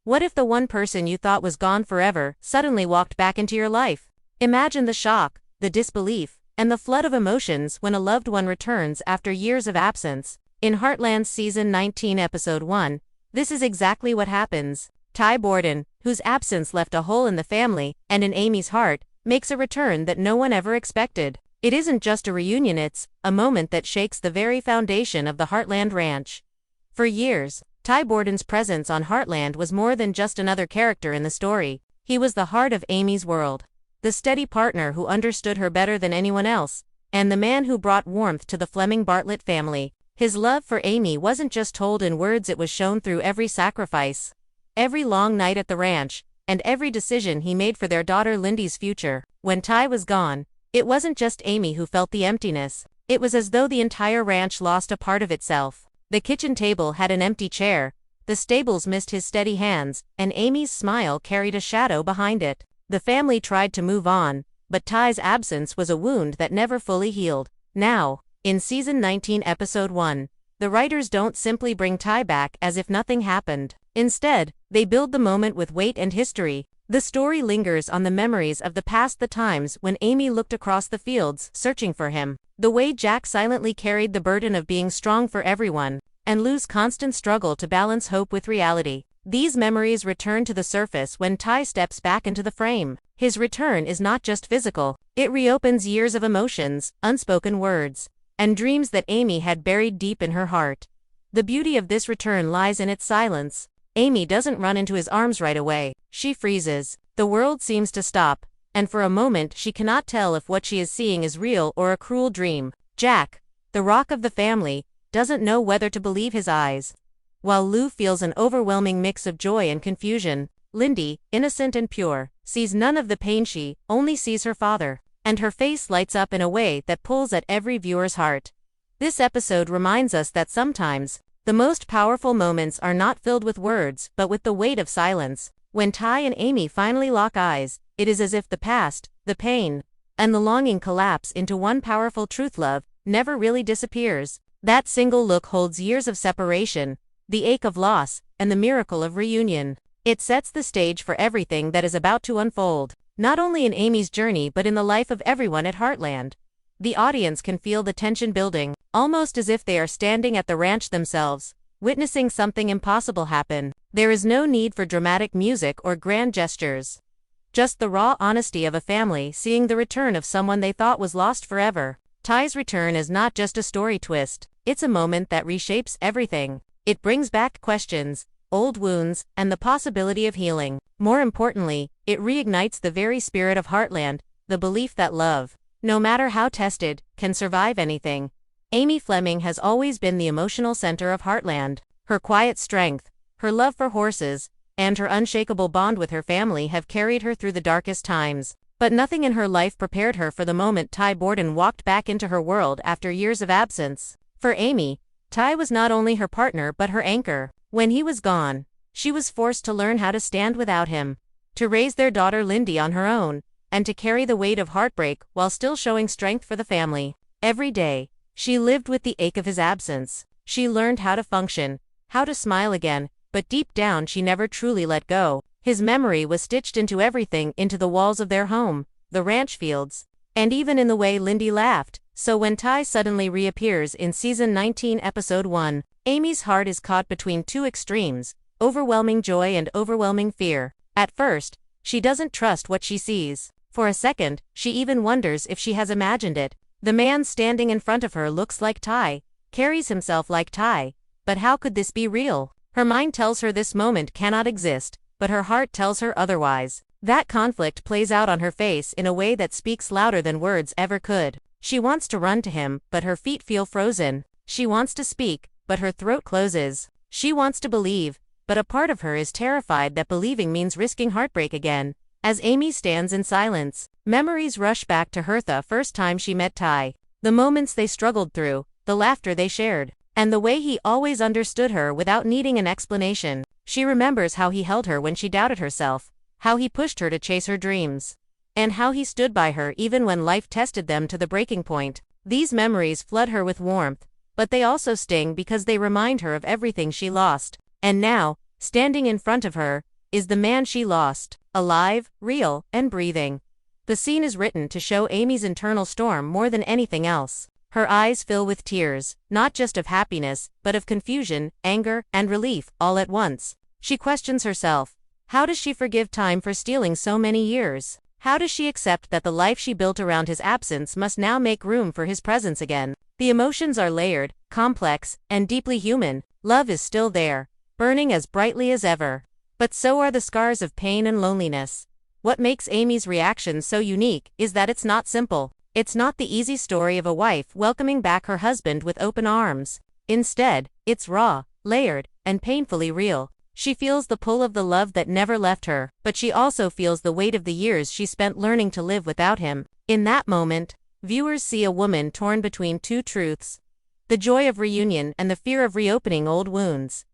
What if the one person you thought was gone forever suddenly walked back into your life? Imagine the shock, the disbelief, and the flood of emotions when a loved one returns after years of absence. In Heartland's Season 19 Episode 1, this is exactly what happens. Ty Borden, whose absence left a hole in the family and in Amy's heart, makes a return that no one ever expected. It isn't just a reunion, it's a moment that shakes the very foundation of the Heartland Ranch. For years, Ty Borden's presence on Heartland was more than just another character in the story. He was the heart of Amy's world, the steady partner who understood her better than anyone else, and the man who brought warmth to the Fleming Bartlett family. His love for Amy wasn't just told in words, it was shown through every sacrifice, every long night at the ranch, and every decision he made for their daughter Lyndy's future. When Ty was gone, it wasn't just Amy who felt the emptiness. It was as though the entire ranch lost a part of itself. The kitchen table had an empty chair, the stables missed his steady hands, and Amy's smile carried a shadow behind it. The family tried to move on, but Ty's absence was a wound that never fully healed. Now, in Season 19 Episode 1, the writers don't simply bring Ty back as if nothing happened. Instead, they build the moment with weight and history. The story lingers on the memories of the past, the times when Amy looked across the fields, searching for him, the way Jack silently carried the burden of being strong for everyone, and Lou's constant struggle to balance hope with reality. These memories return to the surface when Ty steps back into the frame. His return is not just physical, it reopens years of emotions, unspoken words, and dreams that Amy had buried deep in her heart. The beauty of this return lies in its silence. Amy doesn't run into his arms right away. She freezes. The world seems to stop, and for a moment she cannot tell if what she is seeing is real or a cruel dream. Jack, the rock of the family, doesn't know whether to believe his eyes. While Lou feels an overwhelming mix of joy and confusion, Lyndy, innocent and pure, sees none of the pain. She only sees her father, and her face lights up in a way that pulls at every viewer's heart. This episode reminds us that sometimes, the most powerful moments are not filled with words, but with the weight of silence. When Ty and Amy finally lock eyes, it is as if the past, the pain, and the longing collapse into one powerful truth: love never really disappears. That single look holds years of separation, the ache of loss, and the miracle of reunion. It sets the stage for everything that is about to unfold, not only in Amy's journey but in the life of everyone at Heartland. The audience can feel the tension building, almost as if they are standing at the ranch themselves, witnessing something impossible happen. There is no need for dramatic music or grand gestures. Just the raw honesty of a family seeing the return of someone they thought was lost forever. Ty's return is not just a story twist, it's a moment that reshapes everything. It brings back questions, old wounds, and the possibility of healing. More importantly, it reignites the very spirit of Heartland, the belief that love, no matter how tested, can survive anything. Amy Fleming has always been the emotional center of Heartland. Her quiet strength, her love for horses, and her unshakable bond with her family have carried her through the darkest times. But nothing in her life prepared her for the moment Ty Borden walked back into her world after years of absence. For Amy, Ty was not only her partner but her anchor. When he was gone, she was forced to learn how to stand without him, to raise their daughter Lyndy on her own, and to carry the weight of heartbreak while still showing strength for the family. Every day, she lived with the ache of his absence. She learned how to function, how to smile again, but deep down she never truly let go. His memory was stitched into everything, into the walls of their home, the ranch fields, and even in the way Lyndy laughed. So when Ty suddenly reappears in Season 19 Episode 1, Amy's heart is caught between two extremes, overwhelming joy and overwhelming fear. At first, she doesn't trust what she sees. For a second, she even wonders if she has imagined it. The man standing in front of her looks like Ty, carries himself like Ty, but how could this be real? Her mind tells her this moment cannot exist, but her heart tells her otherwise. That conflict plays out on her face in a way that speaks louder than words ever could. She wants to run to him, but her feet feel frozen. She wants to speak, but her throat closes. She wants to believe, but a part of her is terrified that believing means risking heartbreak again. As Amy stands in silence, memories rush back to her the first time she met Ty. The moments they struggled through, the laughter they shared, and the way he always understood her without needing an explanation. She remembers how he held her when she doubted herself, how he pushed her to chase her dreams, and how he stood by her even when life tested them to the breaking point. These memories flood her with warmth, but they also sting because they remind her of everything she lost. And now, standing in front of her, is the man she lost, alive, real, and breathing. The scene is written to show Amy's internal storm more than anything else. Her eyes fill with tears, not just of happiness, but of confusion, anger, and relief, all at once. She questions herself. How does she forgive time for stealing so many years? How does she accept that the life she built around his absence must now make room for his presence again? The emotions are layered, complex, and deeply human. Love is still there, burning as brightly as ever. But so are the scars of pain and loneliness. What makes Amy's reaction so unique is that it's not simple. It's not the easy story of a wife welcoming back her husband with open arms. Instead, it's raw, layered, and painfully real. She feels the pull of the love that never left her, but she also feels the weight of the years she spent learning to live without him. In that moment, viewers see a woman torn between two truths: the joy of reunion and the fear of reopening old wounds.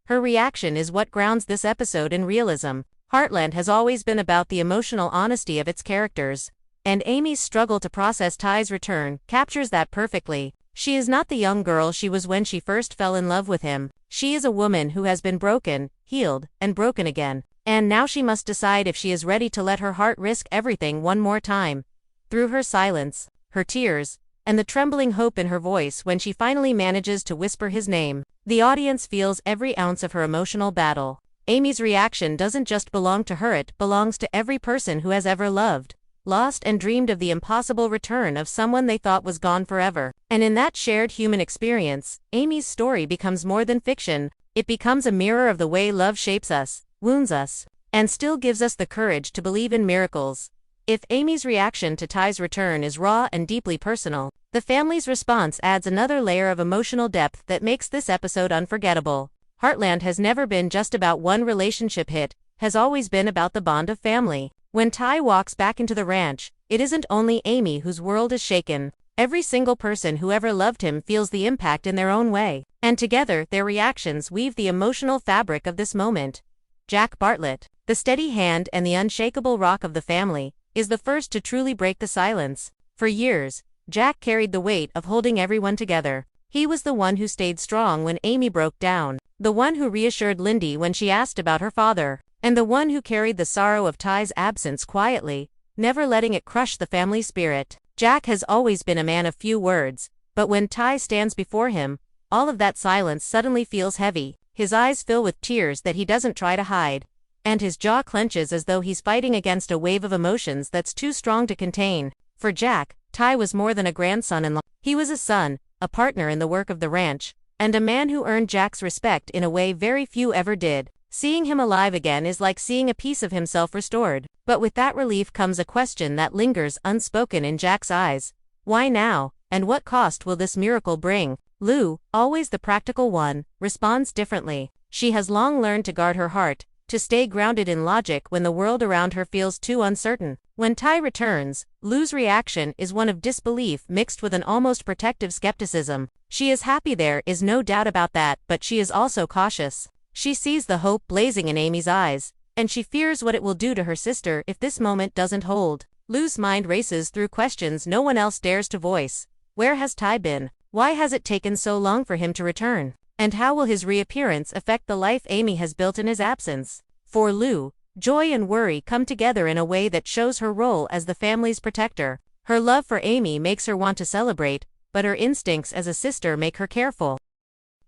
Her reaction is what grounds this episode in realism. Heartland has always been about the emotional honesty of its characters, and Amy's struggle to process Ty's return captures that perfectly. She is not the young girl she was when she first fell in love with him. She is a woman who has been broken, healed, and broken again. And now she must decide if she is ready to let her heart risk everything one more time. Through her silence, her tears, and the trembling hope in her voice when she finally manages to whisper his name, the audience feels every ounce of her emotional battle. Amy's reaction doesn't just belong to her, it belongs to every person who has ever loved, lost, and dreamed of the impossible return of someone they thought was gone forever. And in that shared human experience, Amy's story becomes more than fiction. It becomes a mirror of the way love shapes us, wounds us, and still gives us the courage to believe in miracles. If Amy's reaction to Ty's return is raw and deeply personal, the family's response adds another layer of emotional depth that makes this episode unforgettable. Heartland has never been just about one relationship hit, has always been about the bond of family. When Ty walks back into the ranch, it isn't only Amy whose world is shaken. Every single person who ever loved him feels the impact in their own way, and together their reactions weave the emotional fabric of this moment. Jack Bartlett, the steady hand and the unshakable rock of the family, is the first to truly break the silence. For years, Jack carried the weight of holding everyone together. He was the one who stayed strong when Amy broke down, the one who reassured Lyndy when she asked about her father, and the one who carried the sorrow of Ty's absence quietly, never letting it crush the family spirit. Jack has always been a man of few words, but when Ty stands before him, all of that silence suddenly feels heavy. His eyes fill with tears that he doesn't try to hide, and his jaw clenches as though he's fighting against a wave of emotions that's too strong to contain. For Jack, Ty was more than a grandson-in-law. He was a son, a partner in the work of the ranch, and a man who earned Jack's respect in a way very few ever did. Seeing him alive again is like seeing a piece of himself restored. But with that relief comes a question that lingers unspoken in Jack's eyes. Why now, and what cost will this miracle bring? Lou, always the practical one, responds differently. She has long learned to guard her heart, to stay grounded in logic when the world around her feels too uncertain. When Ty returns, Lou's reaction is one of disbelief mixed with an almost protective skepticism. She is happy, there is no doubt about that, but she is also cautious. She sees the hope blazing in Amy's eyes, and she fears what it will do to her sister if this moment doesn't hold. Lou's mind races through questions no one else dares to voice. Where has Ty been? Why has it taken so long for him to return? And how will his reappearance affect the life Amy has built in his absence? For Lou, joy and worry come together in a way that shows her role as the family's protector. Her love for Amy makes her want to celebrate, but her instincts as a sister make her careful.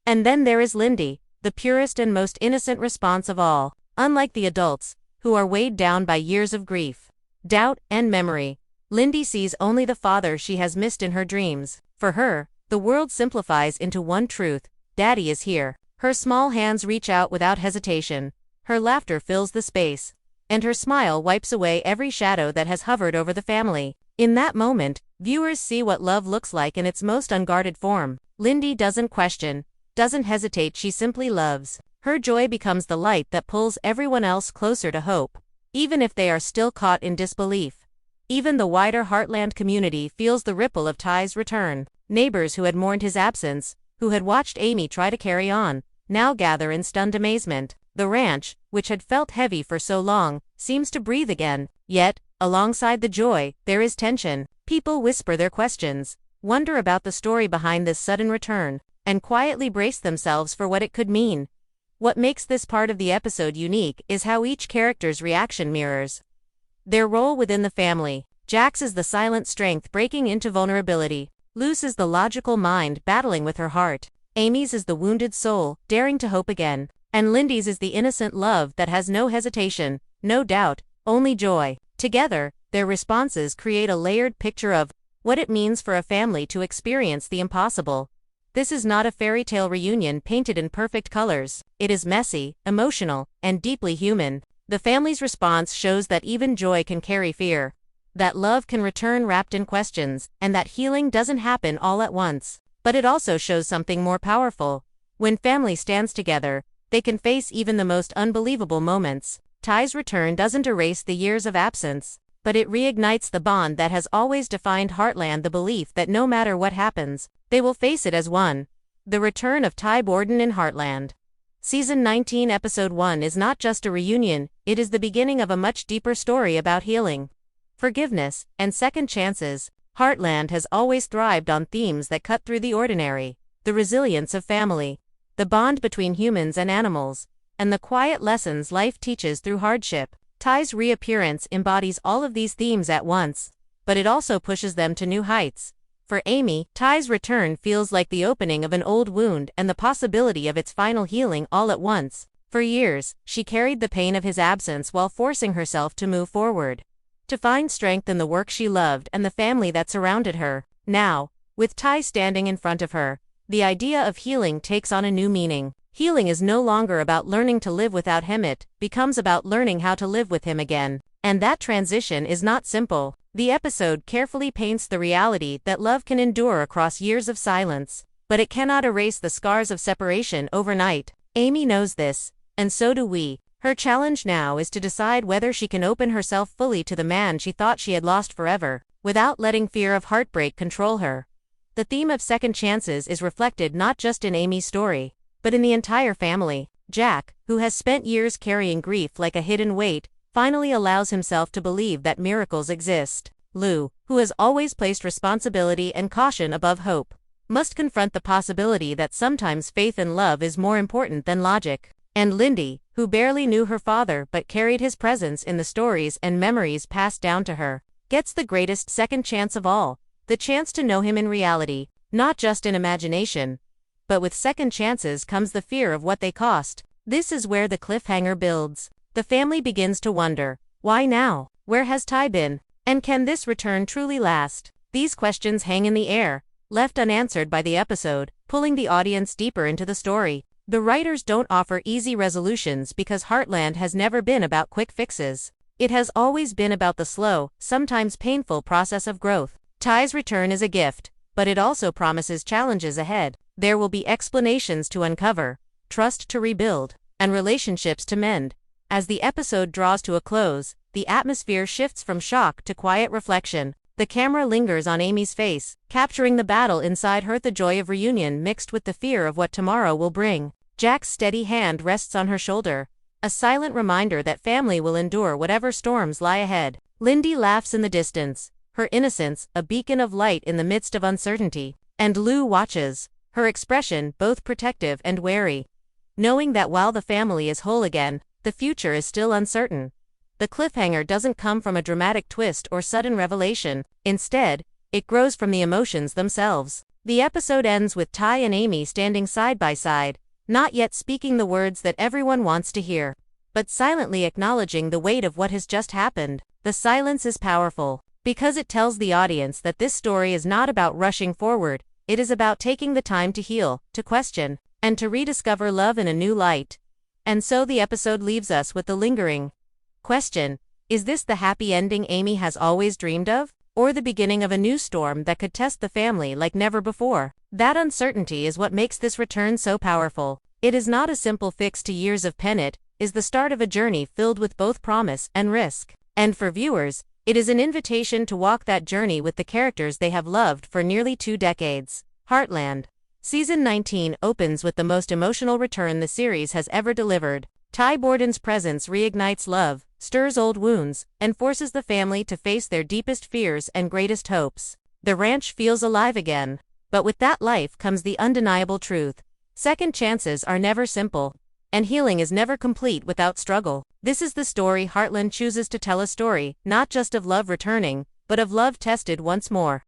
And then there is Lyndy, the purest and most innocent response of all. Unlike the adults, who are weighed down by years of grief, doubt, and memory, Lyndy sees only the father she has missed in her dreams. For her, the world simplifies into one truth: Daddy is here. Her small hands reach out without hesitation, her laughter fills the space, and her smile wipes away every shadow that has hovered over the family. In that moment, viewers see what love looks like in its most unguarded form. Lyndy doesn't question, doesn't hesitate, she simply loves. Her joy becomes the light that pulls everyone else closer to hope, even if they are still caught in disbelief. Even the wider Heartland community feels the ripple of Ty's return. Neighbors who had mourned his absence, who had watched Amy try to carry on, now gather in stunned amazement. The ranch, which had felt heavy for so long, seems to breathe again. Yet, alongside the joy, there is tension. People whisper their questions, wonder about the story behind this sudden return, and quietly brace themselves for what it could mean. What makes this part of the episode unique is how each character's reaction mirrors their role within the family. Jax is the silent strength breaking into vulnerability. Luce is the logical mind battling with her heart. Amy's is the wounded soul, daring to hope again. And Lyndy's is the innocent love that has no hesitation, no doubt, only joy. Together, their responses create a layered picture of what it means for a family to experience the impossible. This is not a fairy tale reunion painted in perfect colors. It is messy, emotional, and deeply human. The family's response shows that even joy can carry fear, that love can return wrapped in questions, and that healing doesn't happen all at once. But it also shows something more powerful. When family stands together, they can face even the most unbelievable moments. Ty's return doesn't erase the years of absence, but it reignites the bond that has always defined Heartland, the belief that no matter what happens, they will face it as one. The return of Ty Borden in Heartland. Season 19 Episode 1 is not just a reunion, it is the beginning of a much deeper story about healing, forgiveness, and second chances. Heartland has always thrived on themes that cut through the ordinary: the resilience of family, the bond between humans and animals, and the quiet lessons life teaches through hardship. Ty's reappearance embodies all of these themes at once, but it also pushes them to new heights. For Amy, Ty's return feels like the opening of an old wound and the possibility of its final healing all at once. For years, she carried the pain of his absence while forcing herself to move forward, to find strength in the work she loved and the family that surrounded her. Now, with Ty standing in front of her, the idea of healing takes on a new meaning. Healing is no longer about learning to live without him, it becomes about learning how to live with him again. And that transition is not simple. The episode carefully paints the reality that love can endure across years of silence, but it cannot erase the scars of separation overnight. Amy knows this, and so do we. Her challenge now is to decide whether she can open herself fully to the man she thought she had lost forever, without letting fear of heartbreak control her. The theme of second chances is reflected not just in Amy's story, but in the entire family. Jack, who has spent years carrying grief like a hidden weight, finally allows himself to believe that miracles exist. Lou, who has always placed responsibility and caution above hope, must confront the possibility that sometimes faith and love is more important than logic. And Lyndy, who barely knew her father but carried his presence in the stories and memories passed down to her, gets the greatest second chance of all, the chance to know him in reality, not just in imagination. But with second chances comes the fear of what they cost. This is where the cliffhanger builds. The family begins to wonder, why now? Where has Ty been? And can this return truly last? These questions hang in the air, left unanswered by the episode, pulling the audience deeper into the story. The writers don't offer easy resolutions because Heartland has never been about quick fixes. It has always been about the slow, sometimes painful process of growth. Ty's return is a gift, but it also promises challenges ahead. There will be explanations to uncover, trust to rebuild, and relationships to mend. As the episode draws to a close, the atmosphere shifts from shock to quiet reflection. The camera lingers on Amy's face, capturing the battle inside her, the joy of reunion mixed with the fear of what tomorrow will bring. Jack's steady hand rests on her shoulder, a silent reminder that family will endure whatever storms lie ahead. Lyndy laughs in the distance, her innocence a beacon of light in the midst of uncertainty. And Lou watches, her expression both protective and wary, knowing that while the family is whole again, the future is still uncertain. The cliffhanger doesn't come from a dramatic twist or sudden revelation. Instead, it grows from the emotions themselves. The episode ends with Ty and Amy standing side by side, not yet speaking the words that everyone wants to hear, but silently acknowledging the weight of what has just happened. The silence is powerful, because it tells the audience that this story is not about rushing forward, it is about taking the time to heal, to question, and to rediscover love in a new light. And so the episode leaves us with the lingering question: is this the happy ending Amy has always dreamed of, or the beginning of a new storm that could test the family like never before? That uncertainty is what makes this return so powerful. It is not a simple fix to years of pain, it is the start of a journey filled with both promise and risk. And for viewers, it is an invitation to walk that journey with the characters they have loved for nearly 2 decades. Heartland. Season 19 opens with the most emotional return the series has ever delivered. Ty Borden's presence reignites love, stirs old wounds, and forces the family to face their deepest fears and greatest hopes. The ranch feels alive again. But with that life comes the undeniable truth. Second chances are never simple. And healing is never complete without struggle. This is the story Heartland chooses to tell, a story, not just of love returning, but of love tested once more.